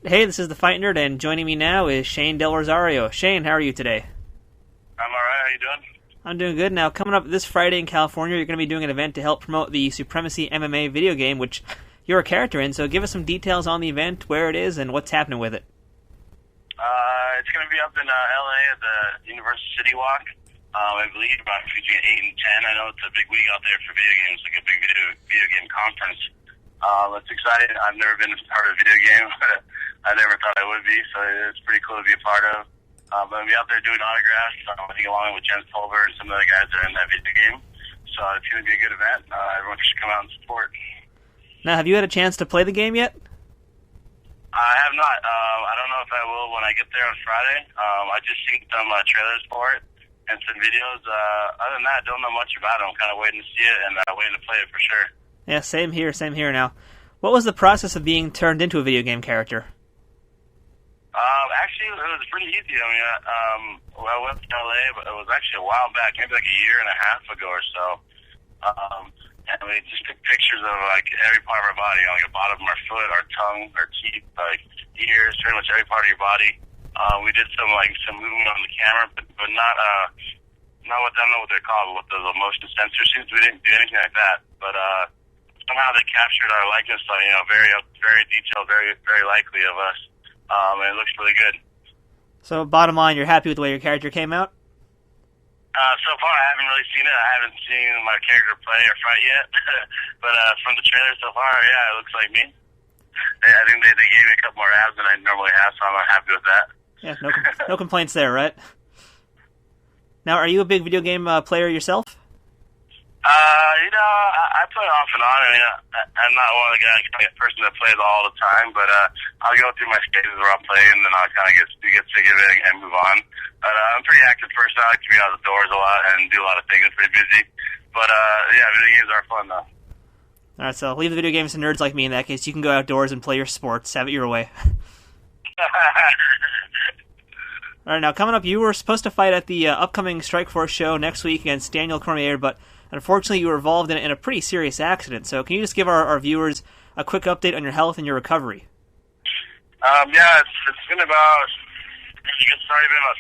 Hey, this is the Fight Nerd, and joining me now is Shane Del Rosario. Shane, how are you today? I'm alright, how you doing? I'm doing good. Now, coming up this Friday in California, you're going to be doing an event to help promote the Supremacy MMA video game, which you're a character in, so give us some details on the event, where it is, and what's happening with it. It's going to be up in LA at the Universal City Walk. I believe about between 8 and 10. I know it's a big week out there for video games, like a big video game conference. It's exciting. I've never been a part of a video game. I never thought I would be, so it's pretty cool to be a part of. I'm going to be out there doing autographs, I think along with Jen Pulver and some of the guys that are in that video game. So it's going to be a good event. Everyone should come out and support. Now, have you had a chance to play the game yet? I have not. I don't know if I will when I get there on Friday. I just seen some trailers for it and some videos. Other than that, I don't know much about it. I'm kind of waiting to see it and waiting to play it for sure. Yeah, same here now. What was the process of being turned into a video game character? Actually, it was pretty easy. I mean, I went to LA, but it was actually a while back, maybe like a year and a half ago or so. And we just took pictures of like every part of our body, like the bottom of our foot, our tongue, our teeth, like ears, pretty much every part of your body. We did some movement on the camera, but not what I don't know what they're called, what the motion sensor suits. We didn't do anything like that, but somehow they captured our likeness, very detailed, very likely of us. And it looks really good. So, bottom line, you're happy with the way your character came out? So far, I haven't really seen it. I haven't seen my character play or fight yet. But from the trailer so far, yeah, it looks like me. I think they gave me a couple more abs than I normally have, so I'm happy with that. Yeah, no complaints there, right? Now, are you a big video game player yourself? I play off and on. I mean, I'm not one of the kind of person that plays all the time, but I'll go through my stages where I'll play, and then I'll kind of get sick of it and move on. But I'm a pretty active person. I like to be out of the doors a lot and do a lot of things. I'm pretty busy. But, yeah, video games are fun, though. All right, so leave the video games to nerds like me in that case. You can go outdoors and play your sports. Have it your way. All right, now, coming up, you were supposed to fight at the upcoming Strikeforce show next week against Daniel Cormier, but unfortunately, you were involved in a pretty serious accident. So can you just give our viewers a quick update on your health and your recovery? Yeah, it's been about, it's already been about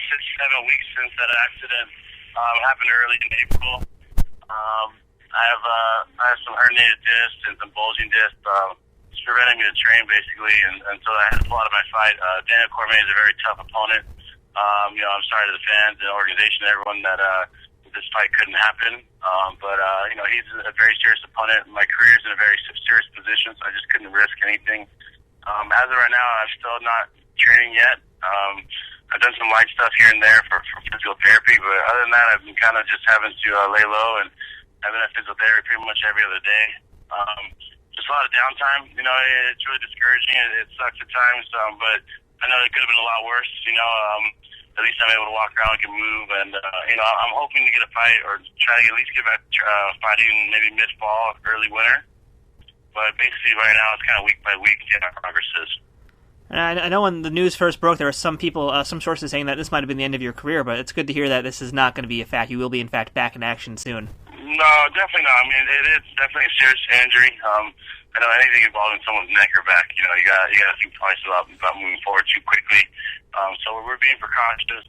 6-7 weeks since that accident happened early in April. I have some herniated discs and some bulging discs. It's preventing me to train, basically, and so I had to pull out of my fight. Daniel Cormier is a very tough opponent. I'm sorry to the fans and the organization, everyone that this fight couldn't happen. But he's a very serious opponent. My career's in a very serious position, so I just couldn't risk anything. As of right now, I'm still not training yet. I've done some light stuff here and there for physical therapy, but other than that, I've been kind of just having to lay low, and I've been at physical therapy pretty much every other day. Just a lot of downtime. It's really discouraging. It sucks at times, but I know it could have been a lot worse. At least I'm able to walk around and can move, and I'm hoping to get a fight or try to at least get back fighting maybe mid-fall, early winter. But basically, right now it's kind of week by week seeing how progress is. And I know when the news first broke, there were some people, some sources saying that this might have been the end of your career, but it's good to hear that this is not going to be a fact. You will be, in fact, back in action soon. No, definitely not. I mean, it's definitely a serious injury. I know anything involving someone's neck or back, you got to think twice about moving forward too quickly. So we're being precautious,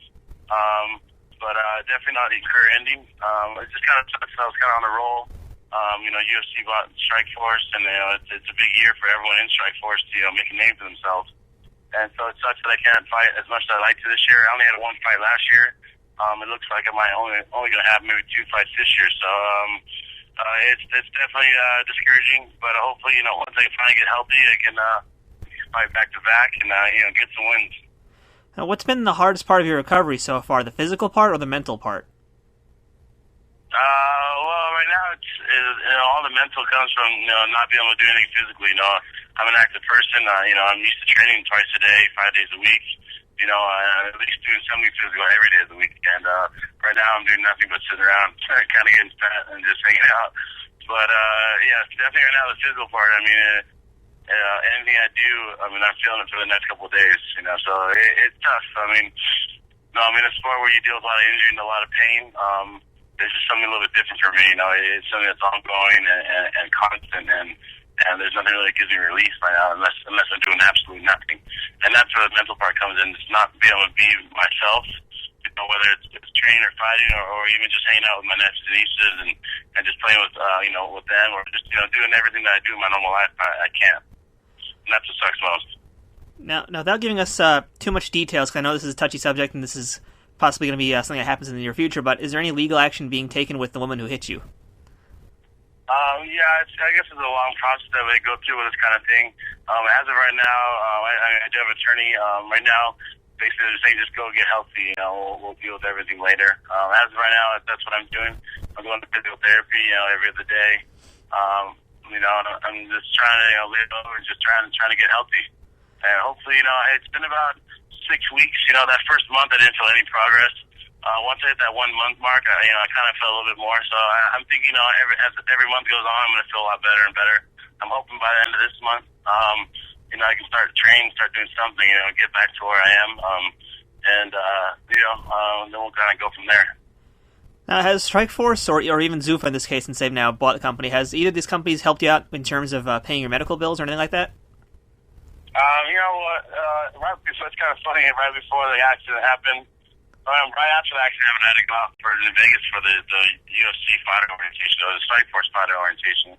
but definitely not a career ending. It just kind of sucks. I was kind of on a roll. UFC bought Strikeforce, and it's a big year for everyone in Strikeforce to make a name for themselves. And so it sucks that I can't fight as much as I like to this year. I only had one fight last year. It looks like I might only going to have maybe 2 fights this year. So it's definitely discouraging. But hopefully, once I finally get healthy, I can fight back to back and get some wins. Now, what's been the hardest part of your recovery so far, the physical part or the mental part? Well, right now, it's all the mental comes from not being able to do anything physically. I'm an active person. I'm used to training twice a day, 5 days a week. At least doing something physical every day of the week. And right now, I'm doing nothing but sitting around, kind of getting fat and just hanging out. But yeah, definitely right now the physical part. I mean, anything I do, I'm feeling it for the next couple of days. So it's tough. A sport where you deal with a lot of injury and a lot of pain. It's just something a little bit different for me. It's something that's ongoing and constant, and and there's nothing really that gives me relief right now unless I'm doing absolutely nothing. And that's where the mental part comes in. It's not being able to be myself, whether it's training or fighting or even just hanging out with my nephews and nieces and just playing with with them, or just doing everything that I do in my normal life. I can't, and that's what sucks most. Now, without giving us too much details, because I know this is a touchy subject and this is possibly going to be something that happens in the near future, but is there any legal action being taken with the woman who hit you? Yeah, I guess it's a long process that we go through with this kind of thing. As of right now, I do have an attorney. Right now, basically they're saying just go get healthy. We'll deal with everything later. As of right now, that's what I'm doing. I'm going to physical therapy, every other day. I'm just trying to live over and just trying to get healthy. And hopefully, it's been about 6 weeks. That first month I didn't feel any progress. Once I hit that 1 month mark, I kind of felt a little bit more. So I'm thinking, as every month goes on, I'm going to feel a lot better and better. I'm hoping by the end of this month, I can start training, start doing something, get back to where I am, then we'll kind of go from there. Now, has Strikeforce or even Zuffa in this case, since they've now bought the company, has either of these companies helped you out in terms of paying your medical bills or anything like that? It's kind of funny. Right before the accident happened, right after the accident happened, I had to go out to Vegas for the UFC fighter orientation, or the Strikeforce fighter orientation,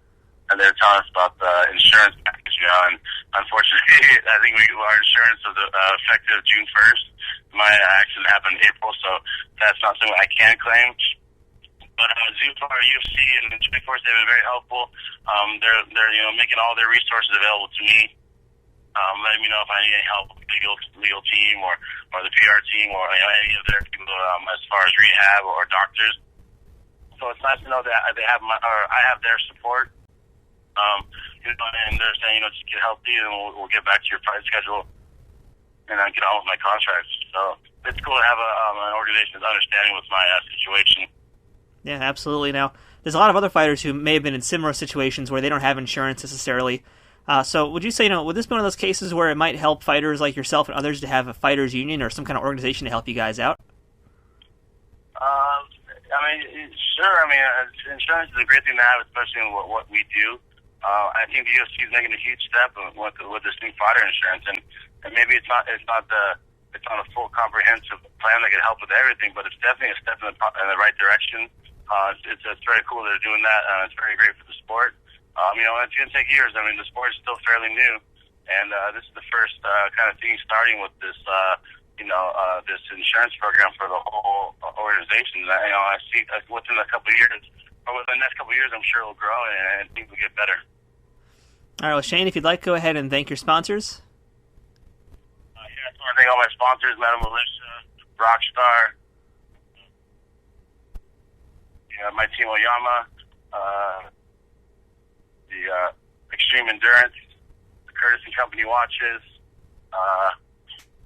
and they were telling us about the insurance package. And unfortunately, I think our insurance was effective June 1st. My accident happened in April, so that's not something I can claim. But Zuffa, UFC, and Strikeforce, they've been very helpful. They're making all their resources available to me. Letting me know if I need any help with the legal team or the PR team or any of their people as far as rehab or doctors. So it's nice to know that I have their support. And they're saying, just get healthy and we'll get back to your fight schedule and get on with my contracts. So it's cool to have an organization that's understanding with my situation. Yeah, absolutely. Now, there's a lot of other fighters who may have been in similar situations where they don't have insurance necessarily. So would you say, would this be one of those cases where it might help fighters like yourself and others to have a fighters union or some kind of organization to help you guys out? Sure. Insurance is a great thing to have, especially in what we do. I think the UFC is making a huge step with this new fighter insurance, and maybe it's not a full comprehensive plan that can help with everything, but it's definitely a step in the right direction. It's very cool that they're doing that. It's very great for the sport. It's going to take years. The sport is still fairly new, and this is the first kind of thing starting with this, this insurance program for the whole organization. I see within a couple of years, or within the next couple of years, I'm sure it'll grow and things will get better. All right, well, Shane, if you'd like, go ahead and thank your sponsors. I just want to thank all my sponsors, Madam Militia, Rockstar, my team Oyama, the Extreme Endurance, the Curtis & Company Watches,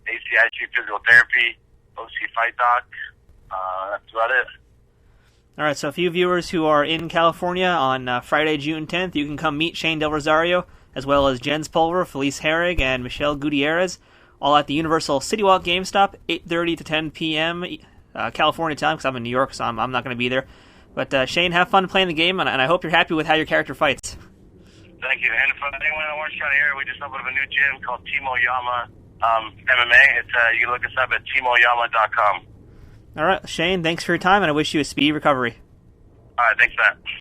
ACIG Physical Therapy, OC Fight Doc. That's about it. All right, so a few viewers who are in California on Friday, June 10th, you can come meet Shane Del Rosario, as well as Jens Pulver, Felice Herrig, and Michelle Gutierrez, all at the Universal City Walk GameStop, 8:30 to 10 p.m. California time, because I'm in New York, so I'm not going to be there. But Shane, have fun playing the game, and I hope you're happy with how your character fights. Thank you. And for anyone in Orange County area, we just opened up a new gym called Team Oyama MMA. You can look us up at teamoyama.com. All right, Shane, thanks for your time, and I wish you a speedy recovery. All right, thanks, Matt.